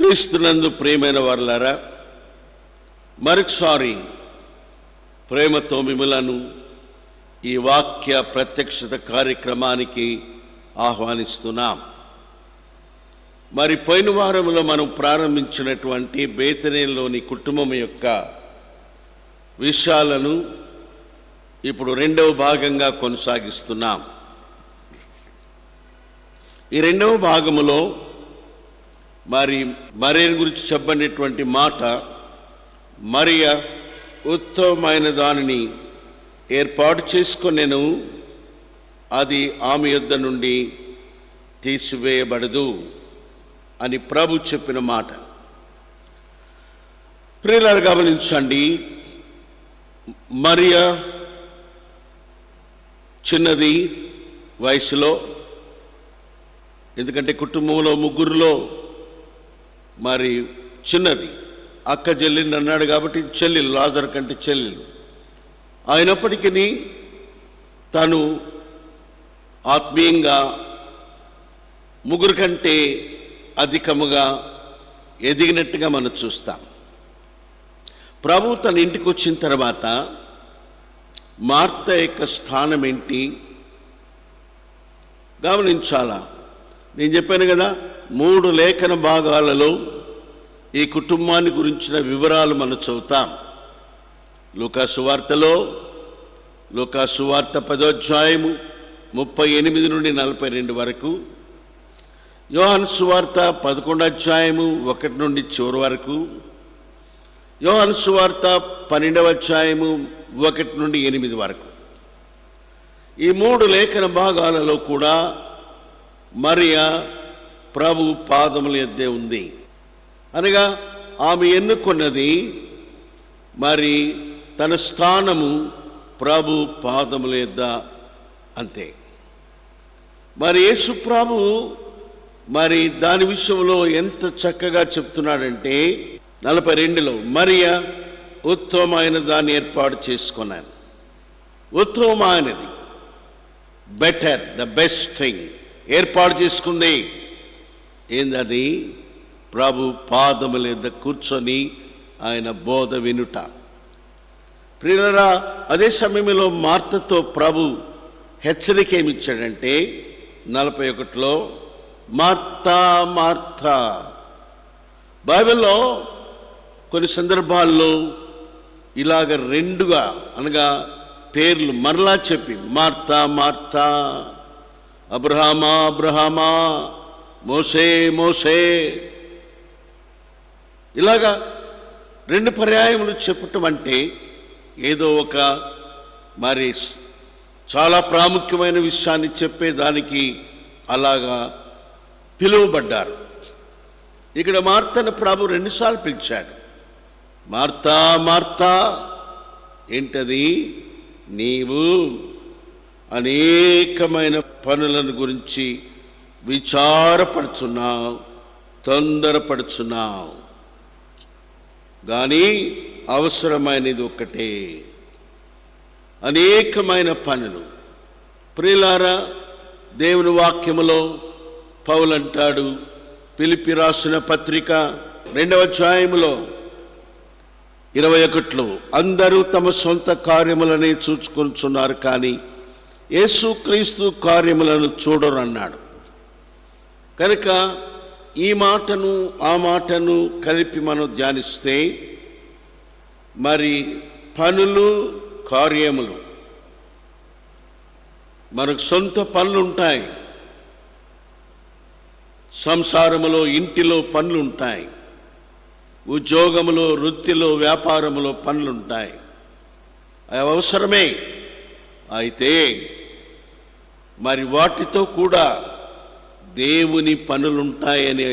క్రీస్తునందు ప్రియమైన వారలారా, మరొకసారి ప్రేమతో మిమ్మలను ఈ వాక్య ప్రత్యక్షత కార్యక్రమానికి ఆహ్వానిస్తున్నాం. మరి పోయిన వారంలో మనం ప్రారంభించినటువంటి బేతనేలోని కుటుంబం యొక్క విషయాలను ఇప్పుడు రెండవ భాగంగా కొనసాగిస్తున్నాం. ఈ రెండవ భాగములో మరియ గురించి చెప్పబడినటువంటి మాట, మరియ ఉత్తమమైన దానిని ఏర్పాటు చేసుకొనెను, అది ఆమె యొద్ద నుండి తీసివేయబడదు అని ప్రభు చెప్పిన మాట. ప్రియులారా గమనించండి, మరియ చిన్నది వయసులో, ఎందుకంటే కుటుంబంలో ముగ్గురులో మరి చిన్నది, అక్క చెల్లెలు అన్నాడు కాబట్టి చెల్లెలు, లాజరు కంటే చెల్లెలు అయినప్పటికీ తను ఆత్మీయంగా ముగ్గురు కంటే అధికముగా ఎదిగినట్టుగా మనం చూస్తాం. ప్రభు తన ఇంటికి వచ్చిన తర్వాత మార్త యొక్క స్థానం ఏంటి గమనించాలా. నేను చెప్పాను కదా, 3 లేఖన భాగాలలో ఈ కుటుంబాన్ని గురించిన వివరాలు మనం చదువుతాం. లూకా సువార్తలో, లూకా సువార్త 10వ అధ్యాయము 38 నుండి 42 వరకు, యోహాను సువార్త 11వ అధ్యాయము 1 నుండి చివరి వరకు, యోహాను సువార్త 12వ అధ్యాయము 1 నుండి 8 వరకు. ఈ 3 లేఖన భాగాలలో కూడా మరియ ప్రభు పాదముల యొద్దే ఉంది. అనగా ఆమె ఎన్నుకున్నది మరి తన స్థానము ప్రభు పాదముల యొద్ద, అంతే. మరి యేసు ప్రభు మరి దాని విషయంలో ఎంత చక్కగా చెప్తున్నాడంటే 42లో, మరియ ఉత్తమమైన దాన్ని ఏర్పాటు చేసుకున్నాను. ఉత్తమమైనది, బెటర్, ద బెస్ట్ థింగ్ ఏర్పాటు చేసుకుంది. ఏందది? ప్రభు పాదముల యొద్ద కూర్చొని ఆయన బోధ వినుట. ప్రియులారా, అదే సమయంలో మార్తతో ప్రభు హెచ్చరిక ఏమిచ్చాడంటే 41లో, మార్తా మార్తా. బైబిల్లో కొన్ని సందర్భాల్లో ఇలాగ 2గా అనగా పేర్లు మరలా చెప్పి, మార్తా మార్తా, అబ్రహామా అబ్రహామా, మోసే మోసే, ఇలాగా 2 పర్యాయములు చెప్పటం అంటే ఏదో ఒక మరి చాలా ప్రాముఖ్యమైన విషయాన్ని చెప్పేదానికి అలాగా పిలువబడ్డారు. ఇక్కడ మార్తను ప్రభు 2 సార్లు పిలిచాడు. మార్తా మార్తా, ఏంటది? నీవు అనేకమైన పనులను గురించి విచారపడుచున్నావు, తొందరపడుచున్నావు, కానీ అవసరమైనది ఒక్కటే. అనేకమైన పనులు. ప్రియులారా, దేవుని వాక్యములో పౌలు అంటాడు, ఫిలిప్పీ రాసిన పత్రిక 2వ అధ్యాయములో 21లో, అందరూ తమ సొంత కార్యములనే చూచుకొనుచున్నారు, కానీ యేసుక్రీస్తు కార్యములను చూడరు అన్నాడు. కనుక ఈ మాటను ఆ మాటను కలిపి మనం ధ్యానిస్తే మరి పనులు, కార్యములు, మనకు సొంత పనులు ఉంటాయి. సంసారములో, ఇంటిలో పనులు ఉంటాయి. ఉద్యోగములో, వృత్తిలో, వ్యాపారములో పనులు ఉంటాయి. అవి అవసరమే. అయితే మరి వాటితో కూడా దేవుని పనులుంటాయనే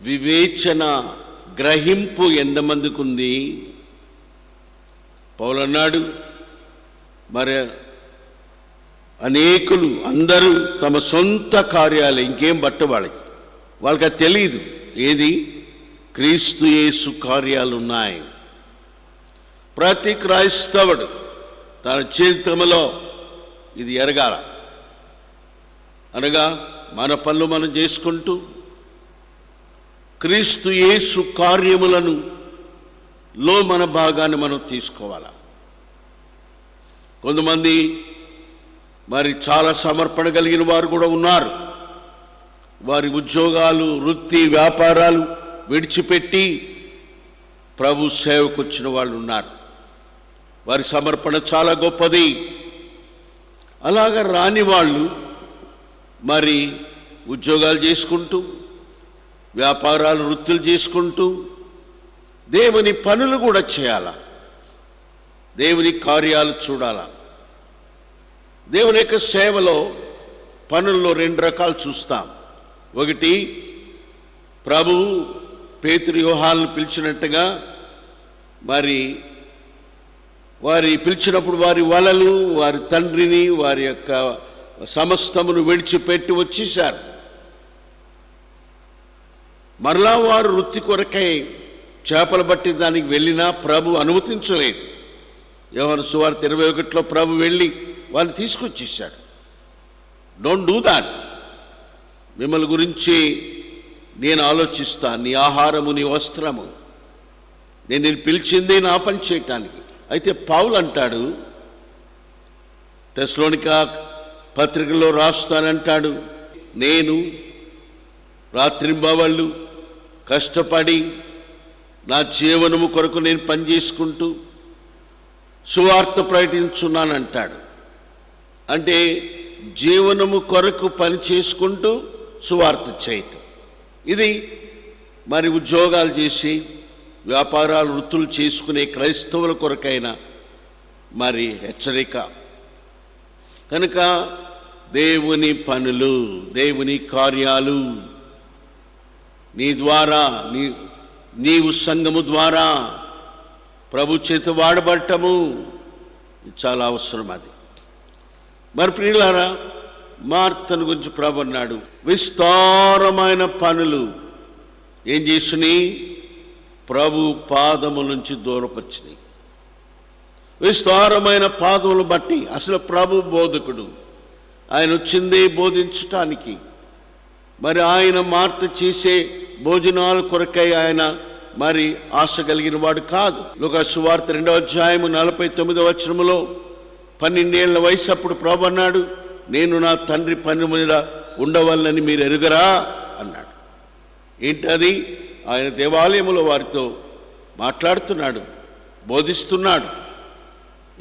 వివేచన, గ్రహింపు ఎంతమందికి ఉంది? పౌలు అన్నాడు, మరి అనేకులు అందరూ తమ సొంత కార్యాలు, ఇంకేం బట్ట వాళ్ళకి అది తెలియదు. ఏది? క్రీస్తు యేసు కార్యాలు ఉన్నాయి. ప్రతి క్రైస్తవుడు తన జీవితంలో ఇది ఎరగాల. అనగా మన పనులు మనం చేసుకుంటూ క్రీస్తు యేసు కార్యములను మన భాగాన్ని మనం తీసుకోవాలి. కొంతమంది మరి చాలా సమర్పణ కలిగిన వారు కూడా ఉన్నారు. వారి ఉద్యోగాలు, వృత్తి, వ్యాపారాలు విడిచిపెట్టి ప్రభు సేవకు వచ్చిన వాళ్ళు ఉన్నారు. వారి సమర్పణ చాలా గొప్పది. అలాగా రాని వాళ్ళు మరి ఉద్యోగాలు చేసుకుంటూ, వ్యాపారాలు, వృత్తులు చేసుకుంటూ దేవుని పనులు కూడా చేయాలా, దేవుని కార్యాలు చూడాలా. దేవుని యొక్క సేవలో పనుల్లో 2 రకాలు చూస్తాం. ఒకటి, ప్రభువు పేతురు, యోహానును పిలిచినట్టుగా మరి వారి పిలిచినప్పుడు వారి వలలు, వారి తండ్రిని, వారి యొక్క సమస్తమును విడిచిపెట్టి వచ్చేశారు. మరలా వారు వృత్తి కొరకై చేపలు పట్టి దానికి వెళ్ళినా ప్రభు అనుమతించలేదు. యోహాను సువార్త 21లో ప్రభు వెళ్ళి వాళ్ళని తీసుకొచ్చేసాడు. Don't do that. మిమ్మల్ని గురించి నేను ఆలోచిస్తా. నీ ఆహారము, నీ వస్త్రము, నేను పిలిచిందే నా పని చేయటానికి. అయితే పౌలు అంటాడు, తెస్సలోనిక పత్రికలో రాస్తానంటాడు, నేను రాత్రింబవళ్ళు కష్టపడి నా జీవనము కొరకు నేను పనిచేసుకుంటూ సువార్త ప్రకటించున్నానంటాడు. అంటే జీవనము కొరకు పని చేసుకుంటూ సువార్త చేయటం. ఇది మరి ఉద్యోగాలు చేసి వ్యాపారాలు, వృత్తులు చేసుకునే క్రైస్తవుల కొరకైన మరి హెచ్చరిక. కనుక దేవుని పనులు, దేవుని కార్యాలు నీ ద్వారా, నీవు సంఘము ద్వారా ప్రభు చేత వాడబడటము చాలా అవసరం. అది మరి ప్రియులారా, మార్తను గురించి ప్రభు అన్నాడు, విస్తారమైన పనులు ఏం చేసినాయి? ప్రభు పాదముల నుంచి దూరపరిచినాయి. విస్తారమైన పాదములు బట్టి. అసలు ప్రభు బోధకుడు, ఆయన వచ్చిందే బోధించటానికి. మరి ఆయన మార్త చేసే భోజనాల కొరకై ఆయన మరి ఆశ కలిగిన వాడు కాదు. లూకా సువార్త 2వ అధ్యాయము 49వ వచనములో 12 ఏళ్ల వయసు అప్పుడు ప్రభు అన్నాడు, నేను నా తండ్రి పని మీద ఉండవల్లని మీరు ఎరుగరా అన్నాడు. ఏంటది? ఆయన దేవాలయంలో వారితో మాట్లాడుతున్నాడు, బోధిస్తున్నాడు.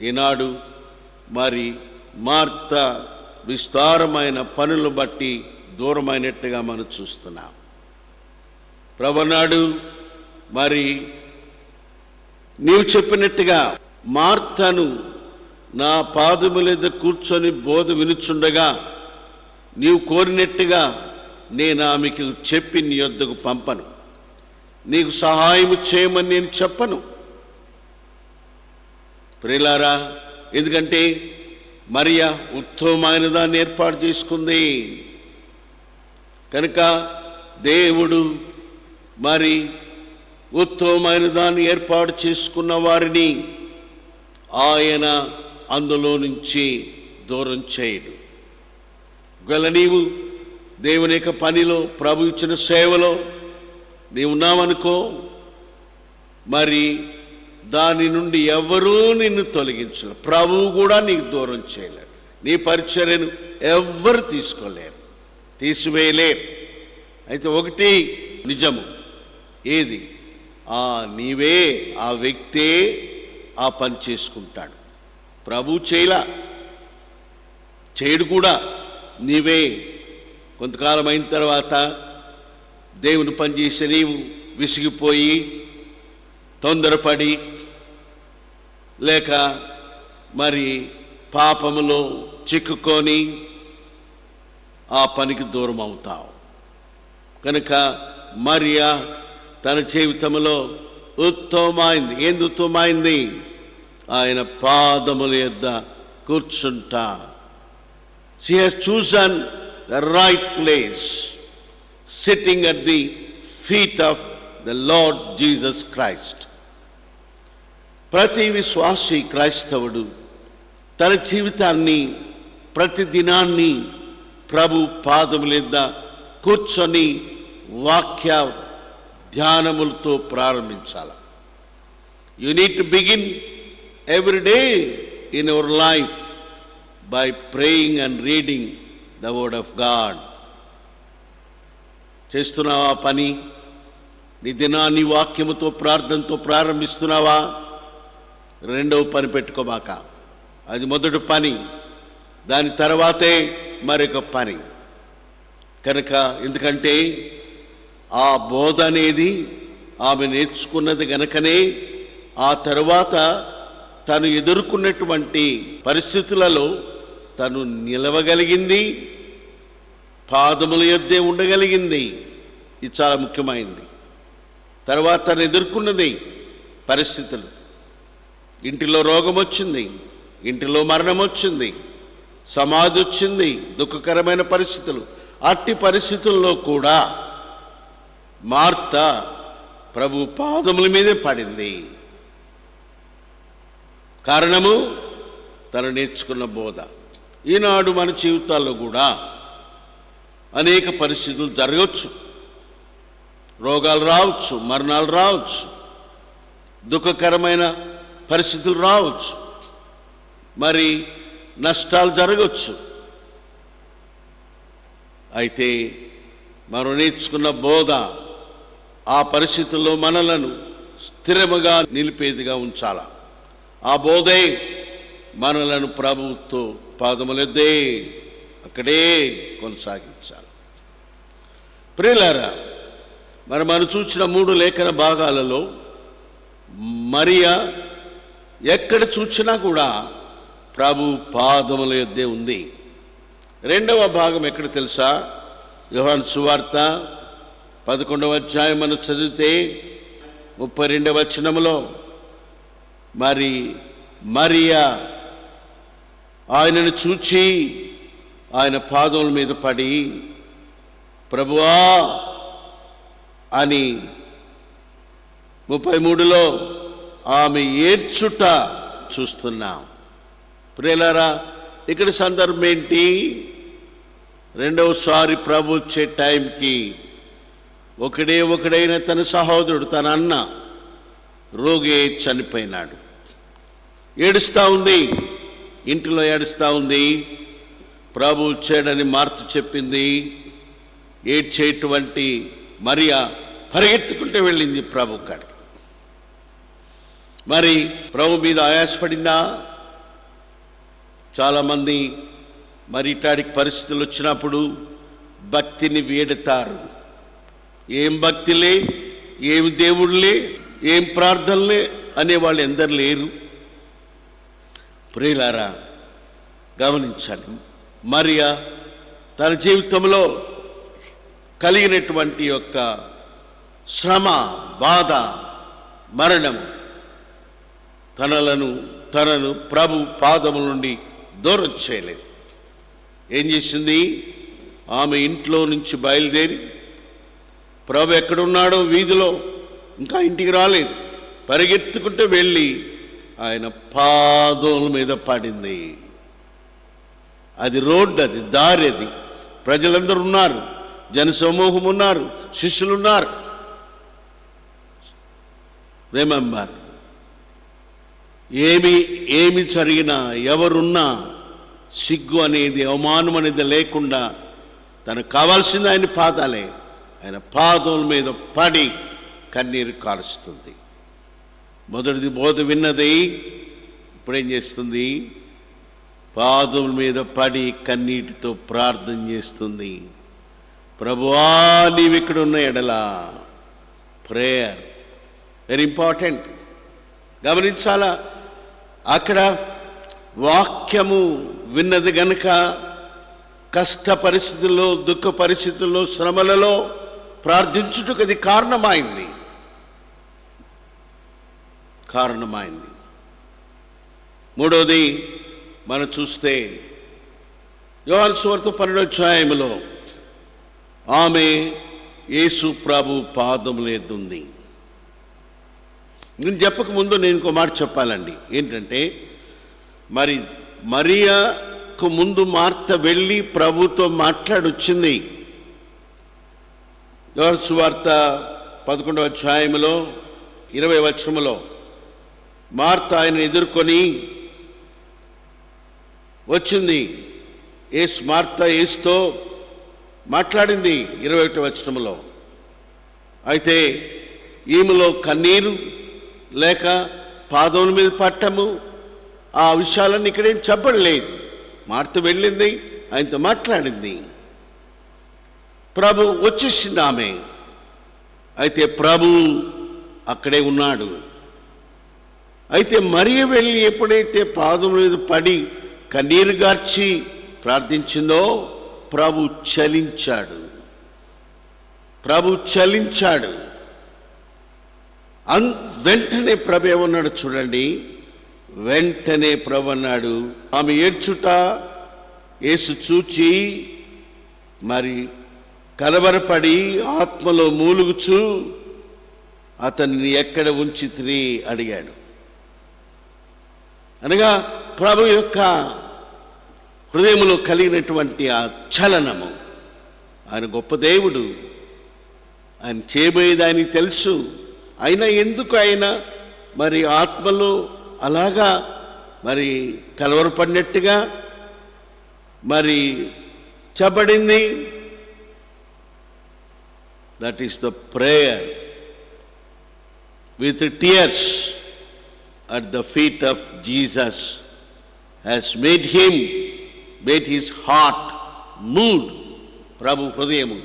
ఈనాడు మరి మార్త విస్తారమైన పనులు బట్టి దూరమైనట్టుగా మనం చూస్తున్నాం. ప్రభు అన్నాడు, మరి నీవు చెప్పినట్టుగా మార్తను నా పాదముల మీద కూర్చొని బోధ వినుచుండగా నీవు కోరినట్టుగా నేను ఆమెకు చెప్పి నీ యొద్దకు పంపను, నీకు సహాయం చేయమని నేను చెప్పను. ప్రియులారా, ఎందుకంటే మరియా ఉత్తమమైన దాన్ని ఏర్పాటు చేసుకుంది కనుక దేవుడు మరి ఉత్తమమైన దాన్ని ఏర్పాటు చేసుకున్న వారిని ఆయన అందులో నుంచి దూరం చేయడు. ఒకవేళ నీవు దేవుని యొక్క పనిలో, ప్రభు ఇచ్చిన సేవలో నీవు ఉన్నావనుకో, మరి దాని నుండి ఎవరూ నిన్ను తొలగించలేరు. ప్రభువు కూడా నీకు దూరం చేయలేరు. నీ పరిచర్యను ఎవ్వరు తీసుకోలేరు, తీసివేయలేరు. అయితే ఒకటి నిజము, ఏది? నీవే, ఆ వ్యక్తే ఆ పని చేసుకుంటాడు. ప్రభు చేయడు కూడా. నీవే కొంతకాలం అయిన తర్వాత దేవుని పని చేసే నీవు విసిగిపోయి, తొందరపడి, లేక మరి పాపములో చిక్కుకొని ఆ పనికి దూరం అవుతావు. కనుక మరియా తన జీవితంలో ఉత్తమమైంది. ఏంది ఉత్తమమైంది? ఆయన పాదముల యొద్ద కూర్చుంటా. She has chosen the right place, sitting at the feet of the Lord Jesus Christ. ప్రతి విశ్వాసి క్రైస్తవుడు తన జీవితాన్ని, ప్రతి దినాన్ని ప్రభు పాదముల యొద్ద కూర్చొని వాక్య ధ్యానములతో ప్రారంభించాలి. You need to begin every day in your life by praying and reading the word of God. చేస్తున్నావా పని? నీ దినాన్ని వాక్యముతో ప్రార్థనతో ప్రారంభిస్తున్నావా? రెండవ పని పెట్టుకోమాక. అది మొదటి పని, దాని తర్వాతే మరొక పని. కనుక ఎందుకంటే ఆ బోధ అనేది ఆమె నేర్చుకున్నది గనుకనే ఆ తరువాత తను ఎదుర్కొన్నటువంటి పరిస్థితులలో తను నిలవగలిగింది, పాదముల యొద్దే ఉండగలిగింది. ఇది చాలా ముఖ్యమైనది. తర్వాత తను ఎదుర్కొన్నది పరిస్థితులు. ఇంటిలో రోగం వచ్చింది, ఇంటిలో మరణం వచ్చింది, సమాధి వచ్చింది, దుఃఖకరమైన పరిస్థితులు. అట్టి పరిస్థితుల్లో కూడా మార్త ప్రభు పాదముల మీదే పడింది. కారణము తను నేర్చుకున్న బోధ. ఈనాడు మన జీవితాల్లో కూడా అనేక పరిస్థితులు జరగవచ్చు. రోగాలు రావచ్చు, మరణాలు రావచ్చు, దుఃఖకరమైన పరిస్థితులు రావచ్చు, మరి నష్టాలు జరగవచ్చు. అయితే మనం నేర్చుకున్న బోధ ఆ పరిస్థితుల్లో మనలను స్థిరముగా నిలిపేదిగా ఉంచాల. ఆ బోధే మనలను ప్రభువుతో పాదములెద్దే అక్కడే కొనసాగించాలి. ప్రియులారా, మరి మనం చూసిన 3 లేఖన భాగాలలో మరియా ఎక్కడ చూసినా కూడా ప్రభు పాదముల యొద్దే ఉంది. రెండవ భాగం ఎక్కడ తెలుసా? యోహాను సువార్త 11వ అధ్యాయం మనం చదివితే 32వ వచనములో మరి మరియా ఆయనను చూచి ఆయన పాదముల మీద పడి ప్రభువా అని 33లో ఆమె ఏడ్చుట చూస్తున్నాం. ప్రియులారా, ఇక్కడ సందర్భం ఏంటి? రెండవసారి ప్రభు వచ్చే టైంకి ఒకడైన తన సహోదరుడు, తన అన్న రోగి చనిపోయినాడు. ఏడుస్తూ ఉంది, ఇంటిలో ఏడుస్తూ ఉంది. ప్రభు వచ్చాడని మార్త చెప్పింది. ఏడ్చేటువంటి మరియా పరిగెత్తుకుంటూ వెళ్ళింది ప్రభు కాడికి. మరి ప్రభు మీద ఆయాసపడిందా? చాలామంది మరి ఇట్లాంటి పరిస్థితులు వచ్చినప్పుడు భక్తిని వీడతారు. ఏం భక్తిలే, ఏం దేవుళ్ళే, ఏం ప్రార్థనలే అనేవాళ్ళు ఎందరు లేరు. ప్రియులారా, గమనించండి, మరియా తన జీవితంలో కలిగినటువంటి యొక్క శ్రమ, బాధ, మరణము తనను ప్రభు పాదముల నుండి దూరం చేయలేదు. ఏం చేసింది? ఆమె ఇంట్లో నుంచి బయలుదేరి ప్రభు ఎక్కడున్నాడో వీధిలో, ఇంకా ఇంటికి రాలేదు, పరిగెత్తుకుంటూ వెళ్ళి ఆయన పాదముల మీద పడింది. అది రోడ్డు, అది దారి, అది ప్రజలందరూ ఉన్నారు, జనసమూహం ఉన్నారు, శిష్యులు ఉన్నారు. రిమెంబర్, ఏమి జరిగినా, ఎవరున్నా సిగ్గు అనేది, అవమానం అనేది లేకుండా తనకు కావాల్సింది ఆయన పాదాలే. ఆయన పాదముల మీద పడి కన్నీరు కారుస్తుంది. మొదటిది బోధ విన్నది, ఇప్పుడేం చేస్తుంది? పాదముల మీద పడి కన్నీటితో ప్రార్థన చేస్తుంది. ప్రభువా నీవిక్కడ ఉన్న ఎడలా. Prayer very important. గమనించాలా, అక్కడ వాక్యము విన్నది గనుక కష్ట పరిస్థితుల్లో, దుఃఖ పరిస్థితుల్లో, శ్రమలలో ప్రార్థించుటకు అది కారణమైంది. మూడవది మనం చూస్తే యోహాను సువార్త 12వ అధ్యాయములో ఆమె యేసు ప్రభు పాదముల యొద్ద ఉంది. నేను చెప్పకముందు నేను ఇంకో మాట చెప్పాలండి. ఏంటంటే, మరి మరియాకు ముందు మార్త వెళ్ళి ప్రభుతో మాట్లాడొచ్చింది. యోహాను సువార్త 11వ అధ్యాయములో 20వ వచనములో మార్త ఆయన ఎదుర్కొని వచ్చింది. మార్త యేసుతో మాట్లాడింది 21వ వచనములో. అయితే ఈమెలో కన్నీరు లేక పాదముల మీద పట్టము ఆ విషయాలన్నీ ఇక్కడేం చెప్పలేదు. మార్త వెళ్ళింది, ఆయనతో మాట్లాడింది. ప్రభు వచ్చేసింది ఆమె. అయితే ప్రభు అక్కడే ఉన్నాడు. అయితే మరియ వెళ్ళి ఎప్పుడైతే పాదముల మీద పడి కన్నీరు గార్చి ప్రార్థించిందో ప్రభు చలించాడు. వెంటనే ప్రభు ఏమన్నాడు చూడండి. వెంటనే ప్రభు అన్నాడు, ఆమె ఏడ్చుట యేసు చూచి మరి కలవరపడి ఆత్మలో మూలుగుచు అతన్ని ఎక్కడ ఉంచితిరి అడిగాడు. అనగా ప్రభు యొక్క హృదయంలో కలిగినటువంటి ఆ చలనము. ఆయన గొప్ప దేవుడు, ఆయన చేయబోయేది ఆయనకి తెలుసు. అయినా ఎందుకు ఆయన మరి ఆత్మలో అలాగా మరి కలవరపడినట్టుగా మరి చెప్పబడింది. That is the prayer with tears at the feet of Jesus has made his heart moved. ప్రభు హృదయము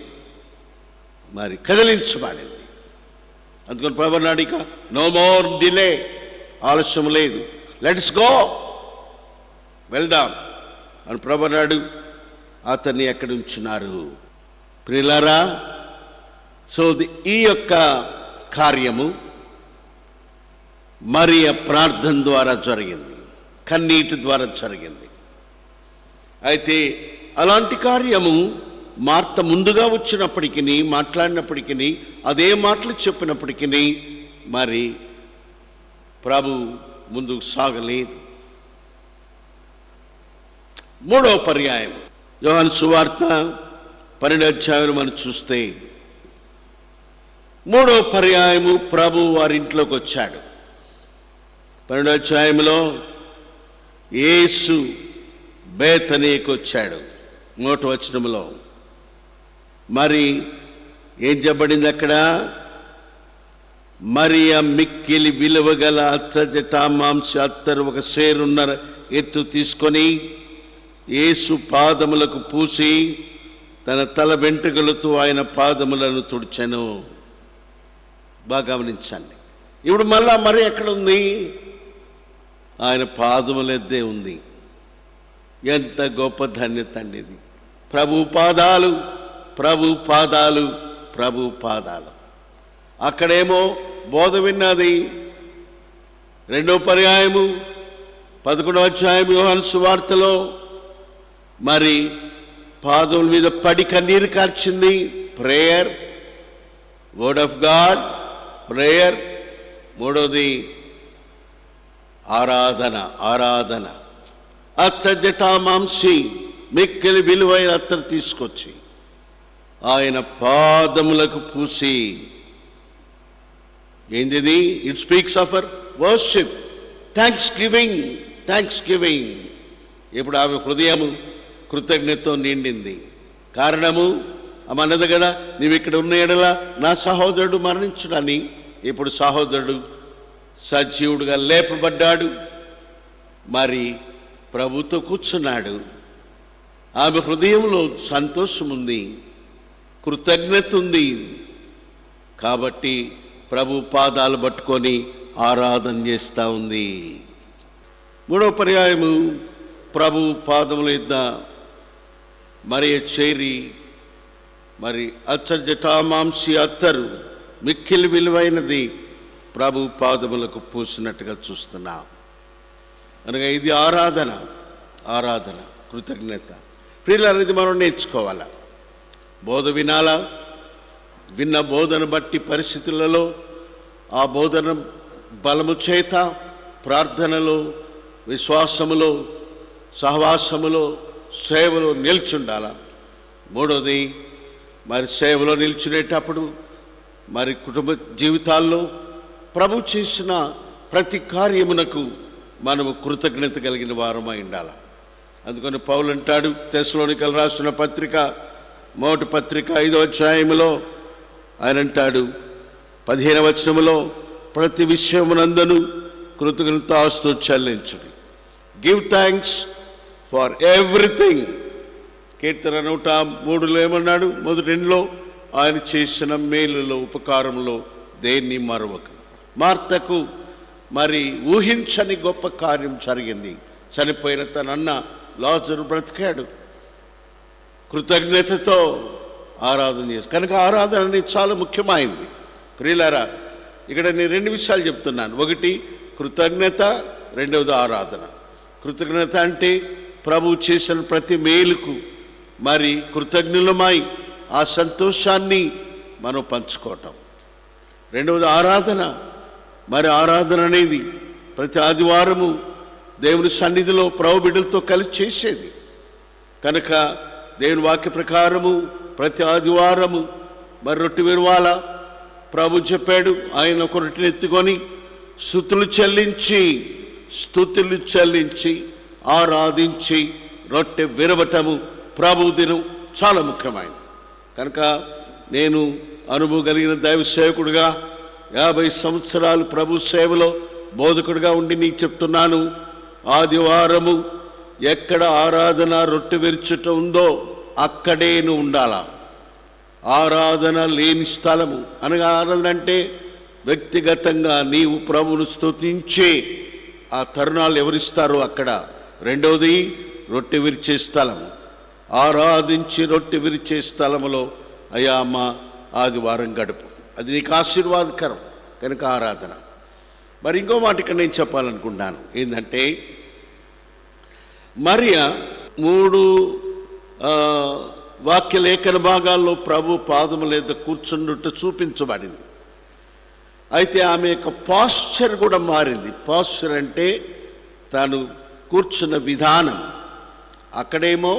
మరి కదిలించబడింది. అందుకని ప్రభు అన్నాడు, ఇక నో మోర్ డిలే, ఆలస్యం లేదు, లెట్స్ గో, వెళ్దాం అని ప్రభు అన్నాడు. అతన్ని ఎక్కడ ఉంచున్నారు ప్రియులారా? సో ఈ యొక్క కార్యము మరియ ప్రార్థన ద్వారా జరిగింది, కన్నీటి ద్వారా జరిగింది. అయితే అలాంటి కార్యము మార్త ముందుగా వచ్చినప్పటికీ, మాట్లాడినప్పటికీ, అదే మాటలు చెప్పినప్పటికీ మరి ప్రభు ముందుకు సాగలేదు. 3వ పర్యాయం యోహాను సువార్త 12వ అధ్యాయం మనం చూస్తే 3వ పర్యాయము ప్రభు వారింట్లోకి వచ్చాడు. 12వ అధ్యాయంలో యేసు బేతనీకి వచ్చాడు. 1వ వచనంలో మరి ఏం చెప్పబడింది అక్కడ? మరియ మిక్కిలి విలువగల అత్తజటామాంస అత్తరు ఒక సేరున్నర ఎత్తు తీసుకొని యేసు పాదములకు పూసి తన తల వెంట్రుకలతో ఆయన పాదములను తుడిచెను. బాగా గమనించండి. ఇప్పుడు మళ్ళా మరి ఎక్కడుంది? ఆయన పాదములెద్దే ఉంది. ఎంత గొప్ప ధన్యత అండి ఇది! ప్రభు పాదాలు, ప్రభు పాదాలు, ప్రభు పాదాలు. అక్కడేమో బోధ విన్నది. 2వ పర్యాయము 11వ అధ్యాయం యోహాను సువార్తలో మరి పాదముల మీద పడి కన్నీరు కార్చింది. Prayer, word of God, prayer. 3వది ఆరాధన. అత్తజటామాంసి మిక్కిలి విలువైన అత్తరు తీసుకొచ్చి ఆయన పాదములకు పూసి, ఏంటిది? It speaks of our worship, thanks giving. ఇప్పుడు ఆమె హృదయము కృతజ్ఞతతో నిండింది. కారణము ఆమె అన్నది కదా, నీవు ఇక్కడ ఉన్న ఎడల నా సహోదరుడు మరణించుడని. ఇప్పుడు సహోదరుడు సజీవుడుగా లేపబడ్డాడు, మరి ప్రభుతో కూర్చున్నాడు. ఆమె హృదయంలో సంతోషం ఉంది, కృతజ్ఞత ఉంది. కాబట్టి ప్రభు పాదాలు పట్టుకొని ఆరాధన చేస్తూ ఉంది. 3వ పర్యాయము ప్రభు పాదముల యొద్ద మరియ చేరి మరి అత్తజటామాంసి అత్తరు మిక్కిలి విలువైనది ప్రభు పాదములకు పూసినట్టుగా చూస్తున్నాం. అనగా ఇది ఆరాధన, కృతజ్ఞత. ప్రియులారా, ఇది మనం నేర్చుకోవాలా. బోధ వినాలా, విన్న బోధను బట్టి పరిస్థితులలో ఆ బోధన బలము చేత ప్రార్థనలో, విశ్వాసములో, సహవాసములో, సేవలో నిల్చుండాల. 3వది మరి సేవలో నిల్చునేటప్పుడు మరి కుటుంబ జీవితాల్లో ప్రభు చేసిన ప్రతి కార్యమునకు మనము కృతజ్ఞత కలిగిన వారమై ఉండాలి. అందుకని పౌలు అంటాడు, తెస్సలోనికలు రాసిన పత్రిక 1 పత్రిక 5వ అధ్యాయములో ఆయన అంటాడు 15వ వచనములో, ప్రతి విషయమునందను కృతజ్ఞతాస్తుతులు చెల్లించుడి. Give thanks for everything. కీర్తన 103లో ఏమన్నాడు? మొదటి 2లో ఆయన చేసిన మేలులో ఉపకారంలో దేన్ని మరవకు. మార్తకు మరి ఊహించని గొప్ప కార్యం జరిగింది. చనిపోయిన తన అన్న లాజరు బ్రతికాడు. కృతజ్ఞతతో ఆరాధన చేసి, కనుక ఆరాధన అనేది చాలా ముఖ్యమైంది. ప్రియులారా, ఇక్కడ నేను 2 విషయాలు చెప్తున్నాను. ఒకటి కృతజ్ఞత, రెండవది ఆరాధన. కృతజ్ఞత అంటే ప్రభు చేసిన ప్రతి మేలుకు మరి కృతజ్ఞులమై ఆ సంతోషాన్ని మనం పంచుకోవటం. రెండవది ఆరాధన. మరి ఆరాధన అనేది ప్రతి ఆదివారము దేవుని సన్నిధిలో ప్రభు బిడ్డలతో కలిసి చేసేది. కనుక దేవుని వాక్య ప్రకారము ప్రతి ఆదివారము మరి రొట్టె విరువాల ప్రభు చెప్పాడు, ఆయన ఒక రొట్టెని ఎత్తుకొని స్తుతులు చెల్లించి ఆరాధించి రొట్టె విరవటము ప్రభు దినం చాలా ముఖ్యమైనది. కనుక నేను అనుభవం కలిగిన దైవ సేవకుడిగా 50 సంవత్సరాలు ప్రభు సేవలో బోధకుడిగా ఉండి నీకు చెప్తున్నాను, ఆదివారము ఎక్కడ ఆరాధన రొట్టె విరుచుట ఉందో అక్కడే నువ్వు ఉండాలా. ఆరాధన లేని స్థలము అనగా, ఆరాధన అంటే వ్యక్తిగతంగా నీవు ప్రభువును స్తుతించే ఆ తరుణాలు ఎవరిస్తారో అక్కడ. రెండవది రొట్టె విరిచే స్థలము. ఆరాధించి రొట్టె విరిచే స్థలములో అయ్యా అమ్మ ఆదివారం గడుపు, అది నీకు ఆశీర్వాదకరం. కనుక ఆరాధన. మరి ఇంకో మాట ఇక్కడ నేను చెప్పాలనుకుంటున్నాను ఏంటంటే, మరియ 3 వాక్య లేఖన భాగాల్లో ప్రభు పాదముల మీద కూర్చున్నట్టు చూపించబడింది. అయితే ఆమె యొక్క పాస్చర్ కూడా మారింది. పాస్చర్ అంటే తాను కూర్చున్న విధానం. అక్కడేమో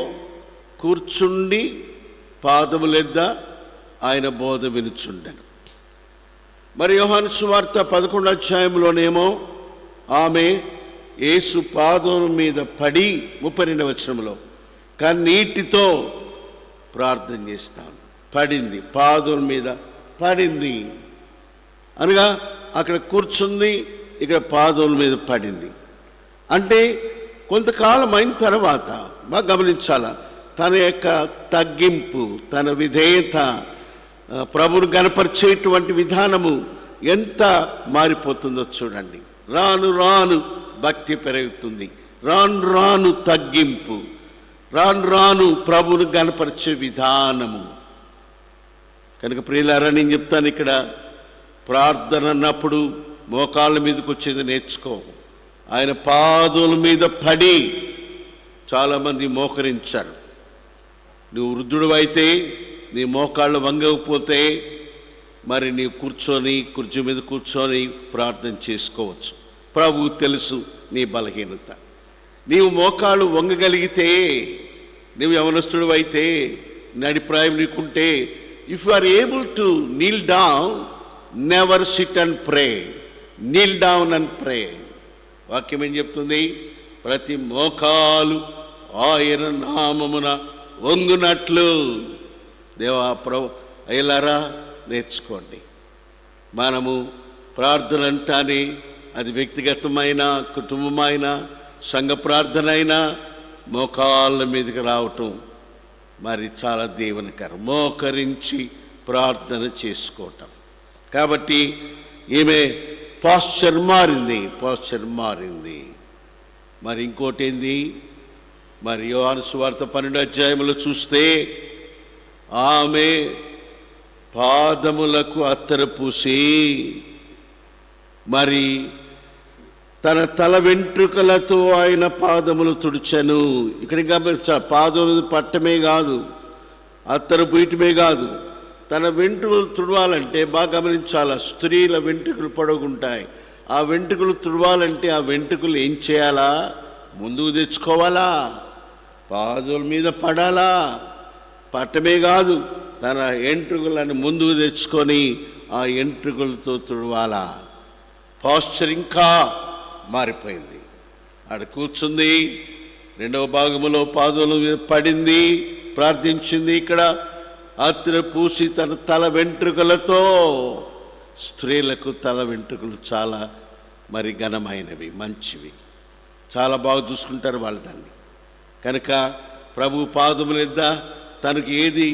కూర్చుండి పాదములెద్ద ఆయన బోధ వినుచుండెను. మరి యోహాను సువార్త 11వ అధ్యాయంలోనేమో ఆమె యేసు పాదం మీద పడి 32వ వచనంలో కన్నీటితో ప్రార్థన చేస్తాను. పడింది, పాదం మీద పడింది అనగా అక్కడ కూర్చుంది, ఇక్కడ పాదం మీద పడింది. అంటే కొంతకాలం అయిన తర్వాత బాగా గమనించాల, తన యొక్క తగ్గింపు, తన విధేయత, ప్రభువును గణపరిచేటువంటి విధానము ఎంత మారిపోతుందో చూడండి. రాను రాను భక్తి పెరుగుతుంది, రాను రాను తగ్గింపు, రాను రాను ప్రభువును గణపరిచే విధానము. కనుక ప్రియులారా, నేను చెప్తాను, ఇక్కడ ప్రార్థన అన్నప్పుడు మోకాళ్ళ మీదకి వచ్చేది నేర్చుకో. ఆయన పాదుల మీద పడి చాలామంది మోకరించారు. నువ్వు వృద్ధుడు అయితే నీ మోకాళ్ళు వంగకపోతే మరి నీవు కుర్చీ మీద కూర్చొని ప్రార్థన చేసుకోవచ్చు. ప్రభువు తెలుసు నీ బలహీనత. నీవు మోకాళ్ళు వంగగలిగితే, నువ్వు యవనస్తుడు అయితే, నడిప్రాయం నీకుంటే, if you are able to kneel down, never sit and pray, kneel down and pray. వాక్యం ఏం చెప్తుంది? ప్రతి మోకాలు ఆయన నామమున వంగునట్లు. దేవా ప్రభు అయ్యలారా నేర్చుకోండి. మనము ప్రార్థన అంటానే అది వ్యక్తిగతమైన, కుటుంబమైన, సంఘ ప్రార్థన అయినా మోకాళ్ళ మీదకి రావటం మరి చాలా దీవెనకరం. మోకరించి ప్రార్థన చేసుకోవటం. కాబట్టి ఈమె పాస్చర్ మారింది. మరి ఇంకోటి ఏంది? మరి యోహాను సువార్త 12వ అధ్యాయంలో చూస్తే ఆమె పాదములకు అత్తరు పూసి మరి తన తల వెంట్రుకలతో ఆయన పాదములు తుడిచెను. ఇక్కడికి గమనించా, పాదములు పట్టమే కాదు, అత్తరు పూయటమే కాదు, తన వెంట్రుకలు తుడవాలంటే బాగా గమనించాల. స్త్రీల వెంట్రుకలు పొడవుంటాయి. ఆ వెంట్రుకలు తుడవాలంటే ఆ వెంట్రుకలు ఏం చేయాలా? ముందుకు తెచ్చుకోవాలా, పాదుల మీద పడాలా. పట్టమే కాదు, తన వెంట్రుకలను ముందుకు తెచ్చుకొని ఆ ఎంట్రుకలతో తుడవాలా. పాస్చర్ ఇంకా మారిపోయింది. ఆడ కూర్చుంది, రెండవ భాగములో పాదముల మీద పడింది, ప్రార్థించింది. ఇక్కడ అత్తరు పూసి తన తల వెంట్రుకలతో, స్త్రీలకు తల వెంట్రుకలు చాలా మరి ఘనమైనవి, మంచివి, చాలా బాగా చూసుకుంటారు వాళ్ళు దాన్ని. కనుక ప్రభు పాదముల యొద్ద తనకు ఏది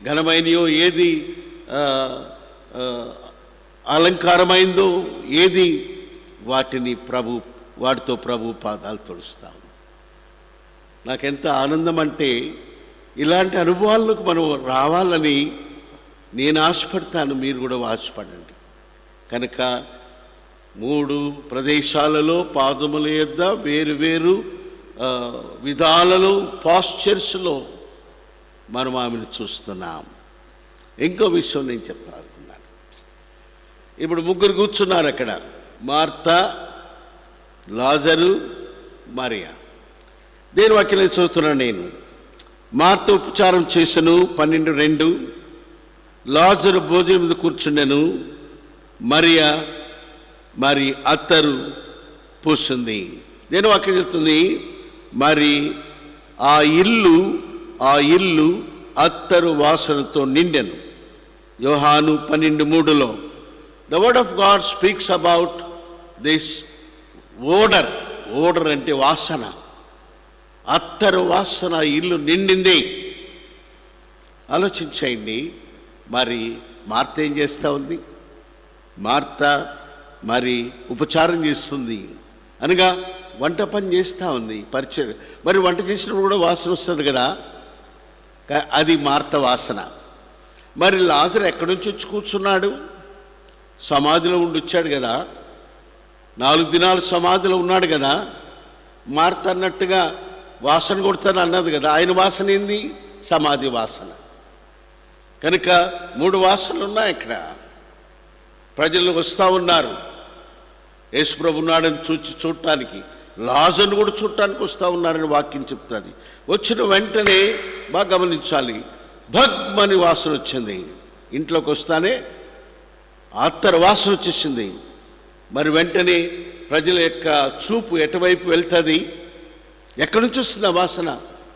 ఘనమైనయో, ఏది అలంకారమైందో, ఏది వాటిని వాటితో ప్రభు పాదాలు తొడుస్తాము. నాకెంత ఆనందం అంటే, ఇలాంటి అనుభవాలకు మనం రావాలని నేను ఆశపడతాను, మీరు కూడా ఆశపడండి. కనుక 3 ప్రదేశాలలో పాదముల యొద్ద వేరు వేరు విధాలలో, పాస్చర్స్లో మనం ఆమెను చూస్తున్నాం. ఇంకో విషయం నేను చెప్పాలనుకున్నాను. ఇప్పుడు 3 కూర్చున్నారు అక్కడ, మార్తా, లాజరు, మరియా. దేని వాక్యం చదువుతున్నాను నేను. మార్త ఉపచారం చేసెను 12:2, లాజరు భోజనం మీద కూర్చుండెను, మరియా మరి అత్తరు పూసింది. దేని వాక్యం చెప్తుంది, మరి ఆ ఇల్లు అత్తరు వాసనతో నిండెను. యోహాను 12:3లో the word of God speaks about this odour అంటే వాసన, అత్తరు వాసన ఇల్లు నిండింది. ఆలోచించండి. మరి మార్త ఏం చేస్తూ ఉంది? మార్త మరి ఉపచారం చేస్తుంది, అనగా వంట పని చేస్తూ ఉంది, పరిచయం. మరి వంట చేసినప్పుడు కూడా వాసన వస్తుంది కదా, అది మార్త వాసన. మరి లాజరు ఎక్కడి నుంచి వచ్చి కూర్చున్నాడు? సమాధిలో ఉండి వచ్చాడు కదా, 4 దినాలు సమాధిలో ఉన్నాడు కదా. మార్త అన్నట్టుగా వాసన కొడతాను అన్నది కదా, ఆయన వాసన ఏంది? సమాధి వాసన. కనుక 3 వాసనలు ఉన్నాయి ఇక్కడ. ప్రజలు వస్తూ ఉన్నారు, యేసుప్రభు ఉన్నాడని చూడటానికి, లాజరును కూడా చూడటానికి వస్తూ ఉన్నారని వాక్యం చెప్తుంది. వచ్చిన వెంటనే బాగా గమనించాలి, భగ్మని వాసన వచ్చింది. ఇంట్లోకి వస్తానే అత్తరు వాసన వచ్చేసింది. మరి వెంటనే ప్రజల యొక్క చూపు ఎటువైపు వెళ్తుంది? ఎక్కడి నుంచి వస్తుంది ఆ వాసన?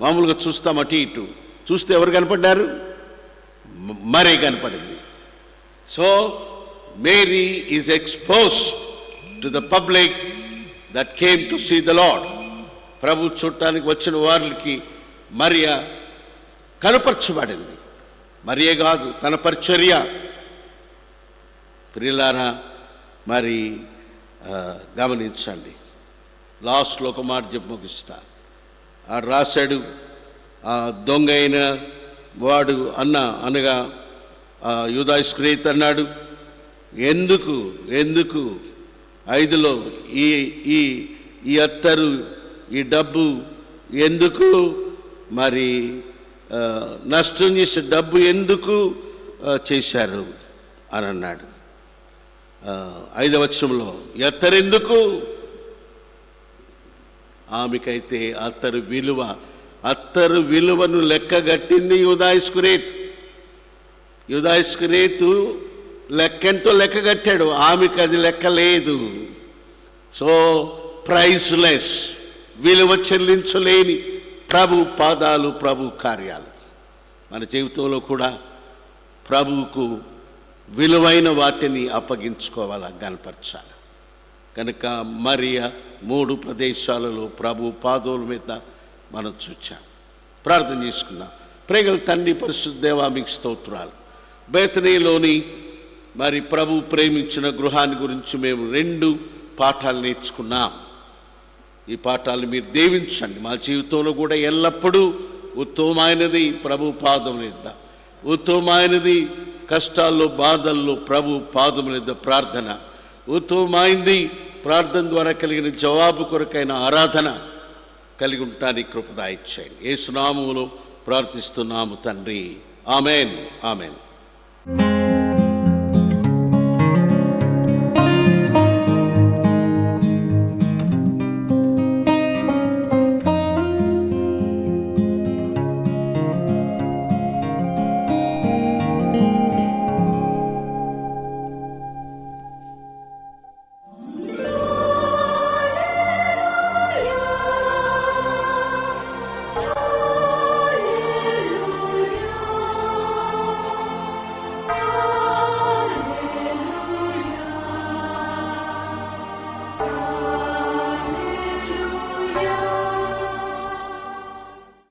మామూలుగా చూస్తాం అటు ఇటు, చూస్తే ఎవరు కనపడ్డారు? మరే కనపడింది. So Mary is exposed to the public that came to see the Lord. ప్రభు చూడటానికి వచ్చిన వారికి మరియా కనపరచబడింది. మరియే కాదు, తన పరిచర్య. ప్రియులారా, మరి గమనించండి. లాస్ట్లో ఒక మాట చెప్పి ముగిస్తా. ఆడు రాశాడు, ఆ దొంగ అయిన వాడు అనగా యూదా ఇస్కరియోతు అన్నాడు, ఎందుకు 5లో ఈ అత్తరు, ఈ డబ్బు ఎందుకు, మరి నష్టం చేసే డబ్బు ఎందుకు చేశారు అని అన్నాడు. 5వ వచనంలో అత్తరెందుకు? ఆమెకైతే అత్తరు విలువను లెక్కగట్టింది యూదా ఇస్కరియోతు. లెక్కెంతో లెక్కగట్టాడు, ఆమెకు అది లెక్క లేదు. సో ప్రైస్లెస్, విలువ చెల్లించలేని ప్రభు పాదాలు, ప్రభు కార్యాలు. మన జీవితంలో కూడా ప్రభువుకు విలువైన వాటిని అప్పగించుకోవాలా, గనపరచాలి. కనుక మరియా 3 ప్రదేశాలలో ప్రభు పాదముల మీద మనం చూచాం. ప్రార్థన చేసుకున్నాం. ప్రేగల తండ్రి, పరిశుద్ధ దేవా, మీకు స్తోత్రాలు. బేతనీలోని మరి ప్రభు ప్రేమించిన గృహాన్ని గురించి మేము 2 పాఠాలు నేర్చుకున్నాం. ఈ పాఠాలు మీరు దీవించండి. మా జీవితంలో కూడా ఎల్లప్పుడూ ఉత్తమమైనది ప్రభు పాదముల యొద్ద, ఉత్తమమైనది కష్టాల్లో, బాధల్లో ప్రభు పాదముల యొద్ద ప్రార్థన, ఉత్తమమైంది ప్రార్థన ద్వారా కలిగిన జవాబు కొరకైన ఆరాధన కలిగి ఉండటానికి కృప దయచేయండి. యేసు నామములో ప్రార్థిస్తున్నాము తండ్రి. ఆమెన్.